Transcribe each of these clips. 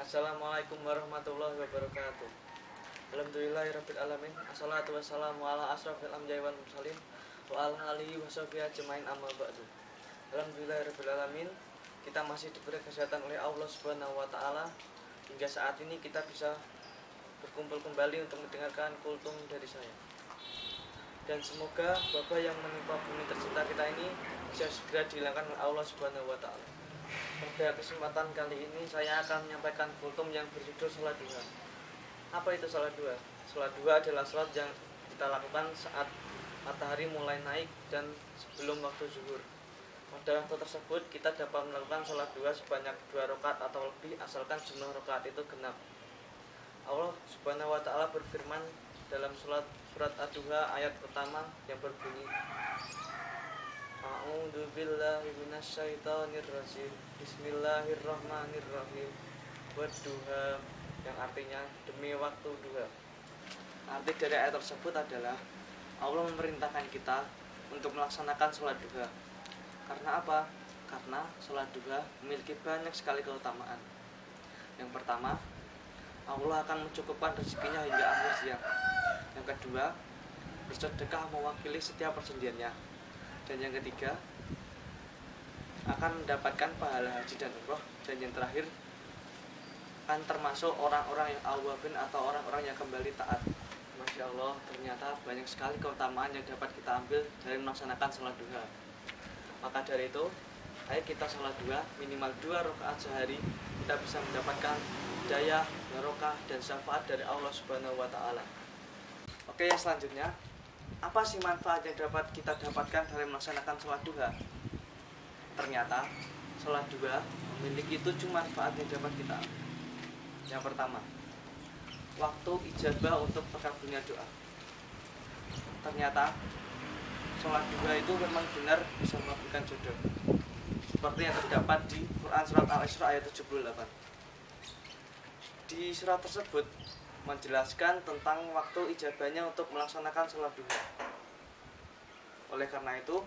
Assalamualaikum warahmatullahi wabarakatuh. Alhamdulillahirabbil alamin. Assalatu wassalamu ala asrofil anbiya'i wal mursalin wa ala alihi washabihi ajmain, amma ba'du. Alhamdulillahirabbil alamin. Kita masih diberi kesehatan oleh Allah Subhanahu wa taala hingga saat ini kita bisa berkumpul kembali untuk mendengarkan kultum dari saya. Dan semoga wabah yang menimpa bumi tercinta kita ini bisa segera dihilangkan oleh Allah Subhanahu wa taala. Pada kesempatan kali ini saya akan menyampaikan kultum yang berjudul salat duha. Apa itu salat duha? Salat duha adalah salat yang kita lakukan saat matahari mulai naik dan sebelum waktu zuhur. Pada waktu tersebut kita dapat melakukan salat duha sebanyak 2 rakaat atau lebih asalkan jumlah rakaat itu genap. Allah Subhanahu wa taala berfirman dalam surat Ad-Duha ayat pertama yang berbunyi, A'udzu billahi minasyaitonir rajim. Bismillahirrahmanirrahim. Wadduha, yang artinya demi waktu duha. Arti dari ayat tersebut adalah Allah memerintahkan kita untuk melaksanakan sholat duha. Karena apa? Karena sholat duha memiliki banyak sekali keutamaan. Yang pertama, Allah akan mencukupkan rezekinya hingga akhir siang. Yang kedua, bersedekah mewakili setiap persendiannya. Dan yang ketiga, akan mendapatkan pahala haji dan umroh. Dan yang terakhir, akan termasuk orang-orang yang awwabin atau orang-orang yang kembali taat. Masya Allah, ternyata banyak sekali keutamaan yang dapat kita ambil dari melaksanakan sholat duha. Maka dari itu, ayo kita sholat duha minimal 2 rakaat sehari. Kita bisa mendapatkan hidayah, barokah, dan syafaat dari Allah Subhanahu wa taala. Oke, yang selanjutnya, apa sih manfaat yang dapat kita dapatkan dari melaksanakan sholat duha? Ternyata sholat duha memiliki 7 manfaat yang dapat kita ambil. Yang pertama, waktu ijabah untuk terkabulnya doa. Ternyata sholat duha itu memang benar bisa mengabulkan jodoh, seperti yang terdapat di Quran surat Al-Isra ayat 78. Di surat tersebut menjelaskan tentang waktu ijabahnya untuk melaksanakan sholat duha. Oleh karena itu,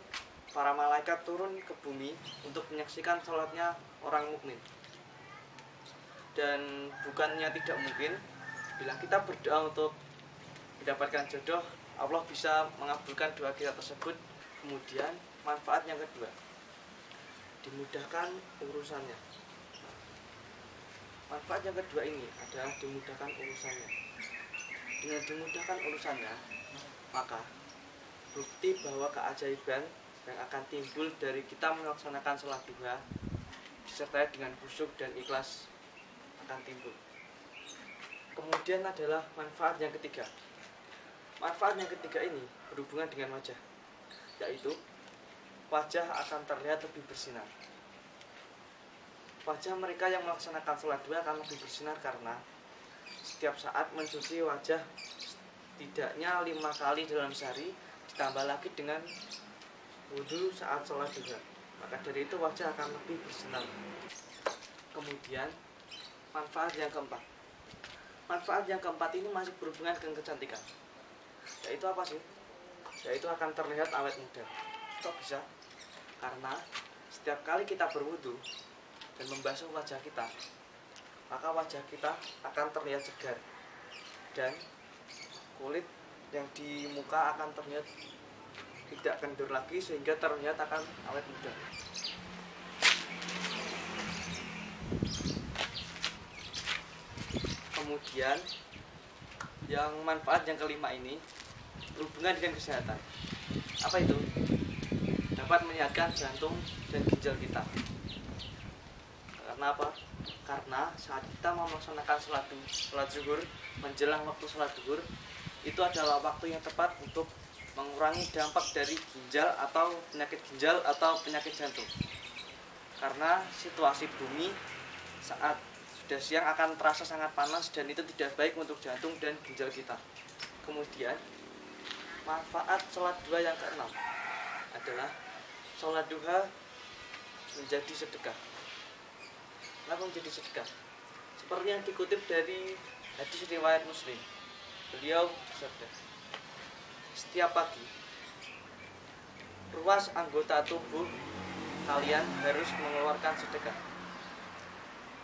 para malaikat turun ke bumi untuk menyaksikan sholatnya orang mukmin. Dan bukannya tidak mungkin, bila kita berdoa untuk mendapatkan jodoh, Allah bisa mengabulkan doa kita tersebut. Kemudian manfaat yang kedua, dimudahkan urusannya. Manfaat yang kedua ini adalah dimudahkan urusannya. Dengan dimudahkan urusannya, maka bukti bahwa keajaiban yang akan timbul dari kita melaksanakan sholat duha disertai dengan khusyuk dan ikhlas akan timbul. Kemudian adalah manfaat yang ketiga. Manfaat yang ketiga ini berhubungan dengan wajah, yaitu wajah akan terlihat lebih bersinar. Wajah mereka yang melaksanakan sholat duha akan lebih bersinar karena setiap saat mencuci wajah setidaknya 5 kali dalam sehari, ditambah lagi dengan wudhu saat sholat duha. Maka dari itu wajah akan lebih bersinar. Kemudian manfaat yang keempat. Manfaat yang keempat ini masih berhubungan dengan kecantikan. Yaitu apa sih? Yaitu akan terlihat awet muda. Kok bisa? Karena setiap kali kita berwudhu dan membasuh wajah kita, maka wajah kita akan terlihat segar dan kulit yang di muka akan terlihat tidak kendur lagi sehingga terlihat akan awet muda. Kemudian yang manfaat yang kelima ini berhubungan dengan kesehatan. Apa itu? Dapat menyehatkan jantung dan ginjal kita. Karena apa? Karena saat kita mau melaksanakan sholat zuhur, menjelang waktu sholat zuhur, itu adalah waktu yang tepat untuk mengurangi dampak dari ginjal atau penyakit jantung. Karena situasi bumi saat sudah siang akan terasa sangat panas dan itu tidak baik untuk jantung dan ginjal kita. Kemudian manfaat sholat duha yang keenam adalah sholat duha menjadi sedekah. Kenapa menjadi sedekah? Seperti yang dikutip dari hadis riwayat Muslim, beliau bersabda, setiap pagi ruas anggota tubuh kalian harus mengeluarkan sedekah.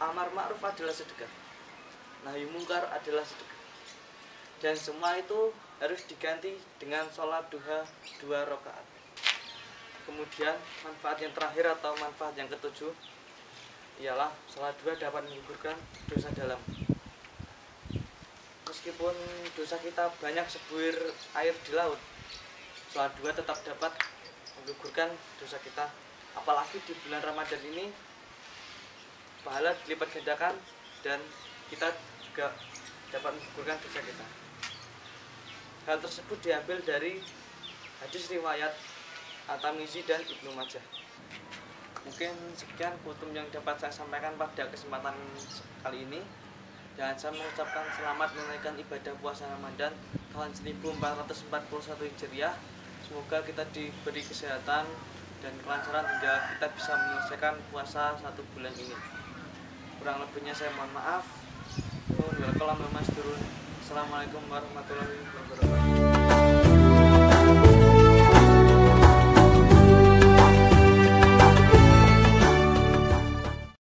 Amar ma'ruf adalah sedekah. nahi mungkar adalah sedekah. Dan semua itu harus diganti dengan sholat duha 2 rakaat. Kemudian manfaat yang terakhir atau manfaat yang ketujuh ialah sholat duha dapat menggugurkan dosa dalam. Meskipun dosa kita banyak sebuir air di laut, sholat duha tetap dapat menggugurkan dosa kita. Apalagi di bulan Ramadan ini pahala dilipat gandakan dan kita juga dapat menggugurkan dosa kita. Hal tersebut diambil dari hadis riwayat At-Tirmidzi dan Ibnu Majah. Mungkin sekian kutum yang dapat saya sampaikan pada kesempatan kali ini. Dan saya mengucapkan selamat menunaikan ibadah puasa Ramadan tahun 1441 Hijriah. Semoga kita diberi kesehatan dan kelancaran hingga kita bisa menyelesaikan puasa 1 bulan ini. Kurang lebihnya saya mohon maaf. Assalamualaikum warahmatullahi wabarakatuh.